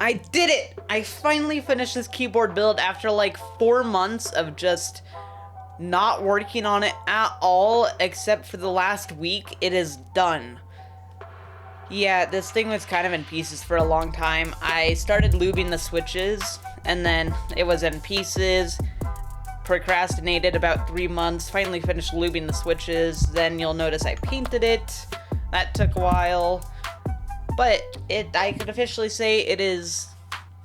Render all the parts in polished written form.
I did it! I finally finished this keyboard build after like 4 months of just not working on it at all, except for the last week. It is done. Yeah, this thing was kind of in pieces for a long time. I started lubing the switches, and then it was in pieces. Procrastinated about 3 months, finally finished lubing the switches. Then you'll notice I painted it. That took a while. But I could officially say it is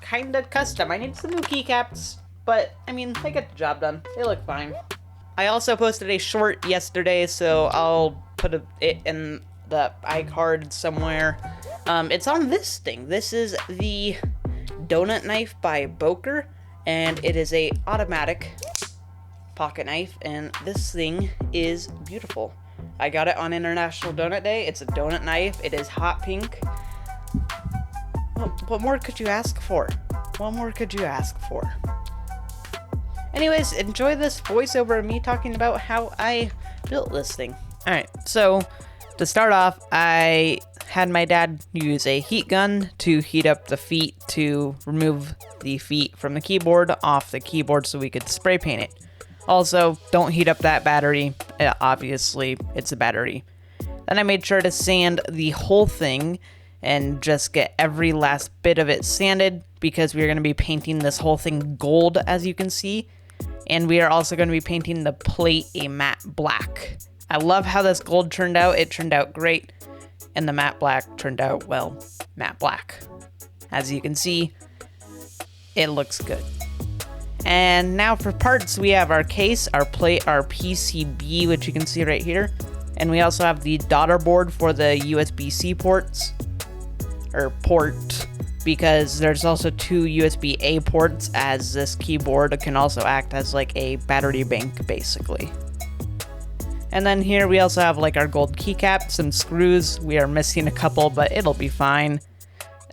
kind of custom. I need some new keycaps, but I mean, they get the job done. They look fine. I also posted a short yesterday, so I'll put it in the iCard somewhere. It's on this thing. This is the donut knife by Boker, and it is a automatic pocket knife, and this thing is beautiful. I got it on International Donut Day. It's a donut knife. It is hot pink. What more could you ask for? What more could you ask for? Anyways, enjoy this voiceover of me talking about how I built this thing. Alright, so to start off, I had my dad use a heat gun to heat up the feet to remove the feet from the keyboard off the keyboard so we could spray paint it. Also, don't heat up that battery. Obviously, it's a battery. Then I made sure to sand the whole thing and just get every last bit of it sanded because we're going to be painting this whole thing gold, as you can see. And we are also going to be painting the plate a matte black. I love how this gold turned out. It turned out great. And the matte black turned out, well, matte black. As you can see, it looks good. And now for parts, we have our case, our plate, our PCB, which you can see right here. And we also have the daughter board for the USB-C ports, or port, because there's also 2 USB-A ports, as this keyboard can also act as like a battery bank, basically. And then here we also have like our gold keycap, some screws. We are missing a couple, but it'll be fine.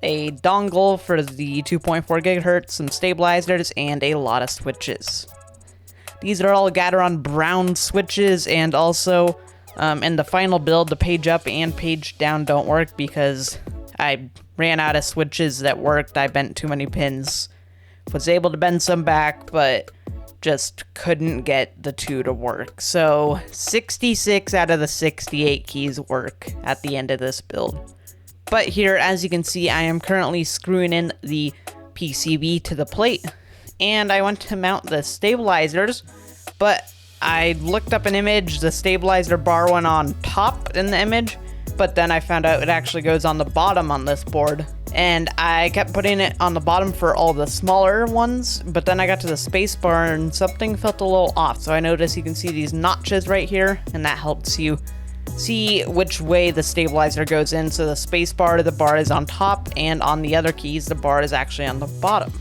A dongle for the 2.4 gigahertz, some stabilizers, and a lot of switches. These are all Gateron Brown switches, and also in the final build, the page up and page down don't work because I ran out of switches that worked. I bent too many pins. Was able to bend some back, but just couldn't get the 2 to work. So 66 out of the 68 keys work at the end of this build. But here, as you can see, I am currently screwing in the PCB to the plate, and I went to mount the stabilizers, but I looked up an image, the stabilizer bar went on top in the image, but then I found out it actually goes on the bottom on this board, and I kept putting it on the bottom for all the smaller ones, but then I got to the space bar and something felt a little off, so I noticed you can see these notches right here, and that helps you see which way the stabilizer goes in. So the space bar, the bar is on top, and on the other keys, the bar is actually on the bottom.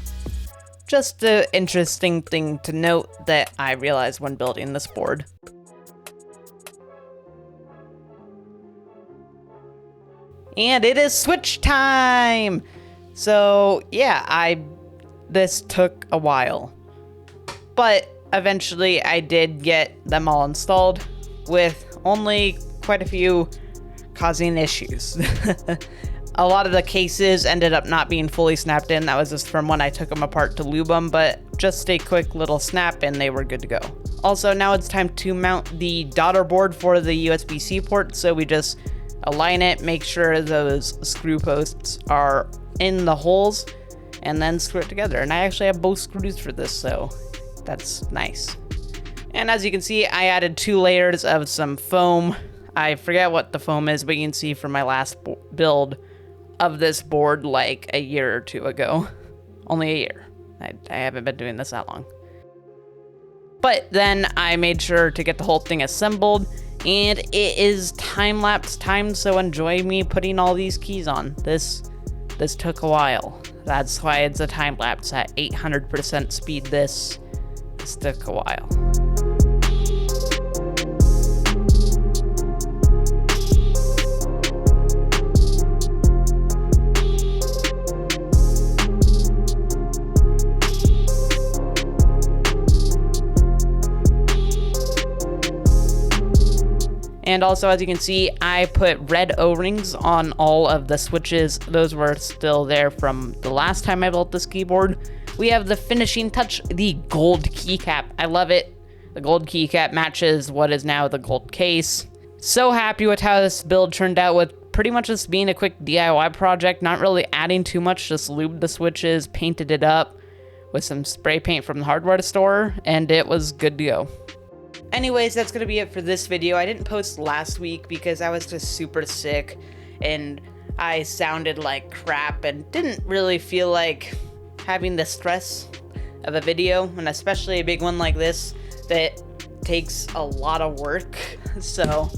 Just an interesting thing to note that I realized when building this board. And it is switch time! So yeah, this took a while. But eventually I did get them all installed, with only quite a few causing issues. A lot of the cases ended up not being fully snapped in. That was just from when I took them apart to lube them, but just a quick little snap and they were good to go. Also, now it's time to mount the daughter board for the USB-C port, so we just align it, make sure those screw posts are in the holes, and then screw it together. And I actually have both screws for this, so that's nice. And as you can see, I added 2 layers of some foam. I forget what the foam is, but you can see from my last build of this board like a year or 2 ago. Only a year. I haven't been doing this that long. But then I made sure to get the whole thing assembled, and it is time-lapse time, so enjoy me putting all these keys on. This took a while. That's why it's a time-lapse at 800% speed. This took a while. And also, as you can see, I put red O-rings on all of the switches. Those were still there from the last time I built this keyboard. We have the finishing touch, the gold keycap. I love it. The gold keycap matches what is now the gold case. So happy with how this build turned out, with pretty much just being a quick DIY project, not really adding too much, just lubed the switches, painted it up with some spray paint from the hardware store, and it was good to go. Anyways, that's gonna be it for this video. I didn't post last week because I was just super sick and I sounded like crap and didn't really feel like having the stress of a video, and especially a big one like this that takes a lot of work. So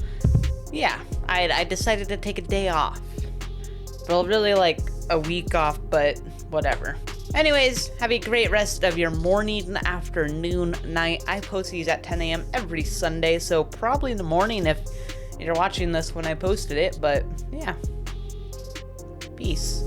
yeah, I decided to take a day off. Well, really like a week off, but whatever. Anyways, have a great rest of your morning, afternoon, night. I post these at 10 a.m. every Sunday, so probably in the morning if you're watching this when I posted it, but yeah. Peace.